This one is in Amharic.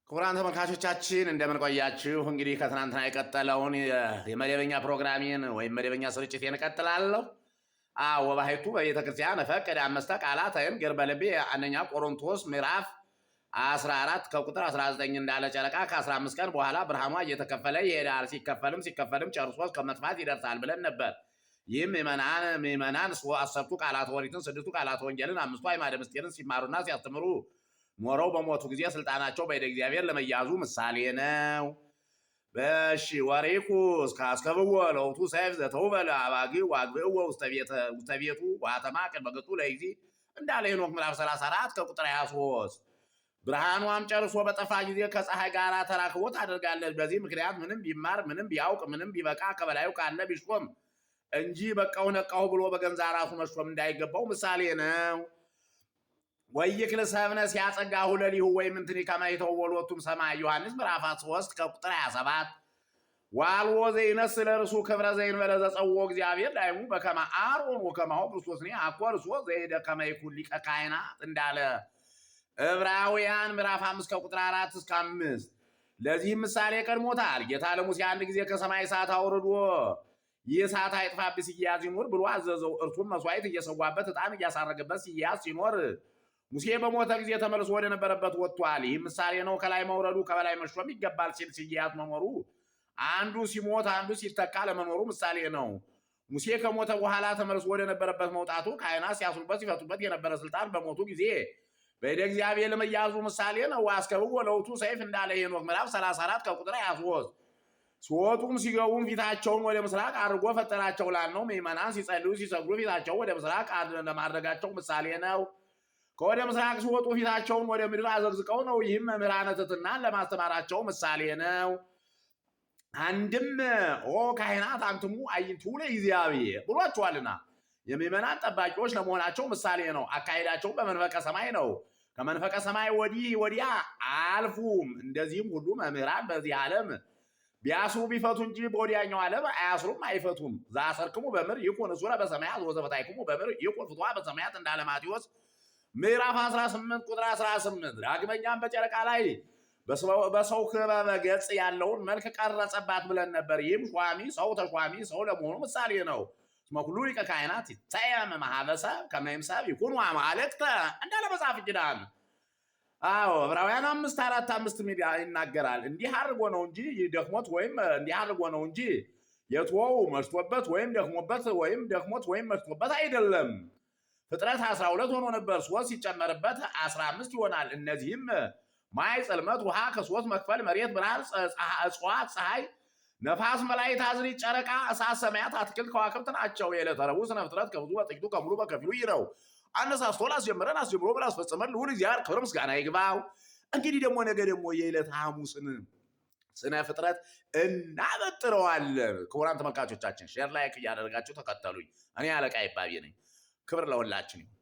ክቡራን ተመልካቾቻችን እንደምን ቆያችሁ? እንግዲህ ከትናንትና የቀጠለውን የመደበኛ ፕሮግራሜን ወይም መደበኛ ስርጭቴን እቀጥላለሁ። ወባሕቱ በቤተ ክርስቲያን ፈቀደ አምስተ ቃላትን ገር በልቤ አንደኛ ቆሮንቶስ ምዕራፍ 14 ከቁጥር 19 እንዳለ ጨረቃ ከ15 ቀን በኋላ ብርሃኗ እየተከፈለ ይሄዳል፣ ሲከፈልም ጨርሶ እስከ መጥፋት ይደርሳል ብለን ነበር። ይህም ምዕመናን አሰርቱ ቃላት ኦሪትን፣ ስድስቱ ቃላት ወንጌልን፣ አምስቱ አዕማደ ምስጢርን ሲማሩና ሲያስተምሩ ኖረው በሞቱ ጊዜ ስልጣናቸው በእደ እግዚአብሔር ለመያዙ ምሳሌ ነው። በሺ ወሪኩ እስከብዎ ለውቱ ሰይፍ ዘተውበ ለአባጊ ዋግብእዎ ውስተ ቤቱ ዋተማ ቅድመ ገጹ ለይእቲ እንዳለ ሄኖክ ምዕራፍ 34 ከቁጥር 23 ብርሃኗም ጨርሶ በጠፋ ጊዜ ከፀሐይ ጋር ተራክቦ ታደርጋለች። በዚህ ምክንያት ምንም ቢማር ምንም ቢያውቅ ምንም ቢበቃ ከበላዩ ካለ ቢሾም እንጂ በቃው ነቃው ብሎ በገንዛ ራሱ መሾም እንዳይገባው ምሳሌ ነው። ወይክል ሰብነ ሲያጸጋሁ ለሊሁ ወይም እንትኒ ከመይተው ወሎቱም ሰማይ ዮሐንስ ምዕራፍ 3 ከቁጥር 27 ዋልዎ ዘይነስ ለርሱ ክብረ ዘይንበለ ዘጸውዖ እግዚአብሔር ዳይሙ በከመ አሮን ወከማሁ ክርስቶስኒ አኮ እርሱ ዘይደ ከመ ይኩን ሊቀ ካህናት እንዳለ ዕብራውያን ምዕራፍ 5 ከቁጥር 4 እስከ 5 ለዚህም ምሳሌ ቀድሞታል። ጌታ ለሙሴ አንድ ጊዜ ከሰማይ እሳት አውርዶ ይህ እሳት አይጥፋብህ ሲያዝ ይኑር ብሎ አዘዘው። እርሱም መስዋዕት እየሰዋበት ዕጣን እያሳረገበት ሲያዝ ሲኖር ሙሴ በሞተ ጊዜ ተመልሶ ወደ ነበረበት ወጥቷል። ይህ ምሳሌ ነው። ከላይ መውረዱ ከበላይ መሾም ይገባል ሲል ሲያዝ መኖሩ አንዱ ሲሞት አንዱ ሲተካ ለመኖሩ ምሳሌ ነው። ሙሴ ከሞተ በኋላ ተመልሶ ወደ ነበረበት መውጣቱ ካህናት ሲያስሩበት ሲፈቱበት የነበረ ስልጣን በሞቱ ጊዜ በእደ እግዚአብሔር ለመያዙ ምሳሌ ነው። አስከብዎ ለውቱ ሰይፍ እንዳለ ሄኖክ ምዕራፍ 34 ከቁጥር 23 ሲወጡም ሲገቡም ፊታቸውን ወደ ምስራቅ አድርጎ ፈጠራቸው ላልነው ምዕመናን ሲጸልዩ ሲሰግዱ ፊታቸው ወደ ምስራቅ ለማድረጋቸው ምሳሌ ነው። ከወደ ምስራቅ ሲወጡ ፊታቸውን ወደ ምድር አዘግዝቀው ነው። ይህም መምህራነ ትሕትናን ለማስተማራቸው ምሳሌ ነው። አንድም ካህናት አንትሙ አዕይንቲሁ ለእግዚአብሔር ብሏቸዋልና የምዕመናን ጠባቂዎች ለመሆናቸው ምሳሌ ነው። አካሄዳቸው በመንፈቀ ሰማይ ነው። ከመንፈቀ ሰማይ ወዲህ ወዲያ አያልፉም። እንደዚህም ሁሉ መምህራን በዚህ ዓለም ቢያስሩ ቢፈቱ እንጂ በወዲያኛው ዓለም አያስሩም አይፈቱም። ዘአሰርክሙ በምድር ይኩን እሱረ በሰማያት ወዘፈታሕክሙ በምድር ይኩን ፍትዋ በሰማያት እንዳለ ማቴዎስ ምዕራፍ 18 ቁጥር 18 ዳግመኛም በጨረቃ ላይ በሰው ክበበ ገጽ ያለውን መልክ ቀረጸባት ብለን ነበር። ይህም ሿሚ ሰው ተሿሚ ሰው ለመሆኑ ምሳሌ ነው። እስመ ኩሉ ሊቀ ካህናት ይታየም ማህበሰብ ከመ ይምሰብ ይኩኑ አማልክተ እንዳለ መጽሐፈ ኪዳን። ዕብራውያን 5:4-5 ይናገራል። እንዲህ አድርጎ ነው እንጂ ደክሞት ወይም እንዲህ አድርጎ ነው እንጂ የትወው መሽቶበት ወይም ደክሞበት ወይም ደክሞት ወይም መሽቶበት አይደለም። ፍጥረት 12 ሆኖ ነበር። 3 ሲጨመርበት 15 ይሆናል። እነዚህም ማይ፣ ጽልመት፣ ውሃ፣ ከ3 መክፈል፣ መሬት፣ ብርሃን፣ እጽዋት፣ ፀሐይ፣ ነፋስ፣ መላእክት፣ አዝርዕት፣ ጨረቃ፣ እሳት፣ ሰማያት፣ አትክልት፣ ከዋክብት ናቸው። የዕለተ ረቡዕ ስነ ፍጥረት ከብዙ በጥቂቱ ከሙሉ በከፊሉ ይህ ነው። አነሳስቶ ላስጀመረን አስጀምሮ ላስፈጸመን ልዑል እግዚአብሔር ክብር ምስጋና ይግባው። እንግዲህ ደግሞ ነገ ደግሞ የዕለተ ሐሙስን ስነ ፍጥረት እናበጥረዋለን። ክቡራን ተመልካቾቻችን ሼር ላይክ እያደረጋችሁ ተከተሉኝ። እኔ አለቃ ይባቤ ነኝ። ክብር ለሁላችን ይሁን።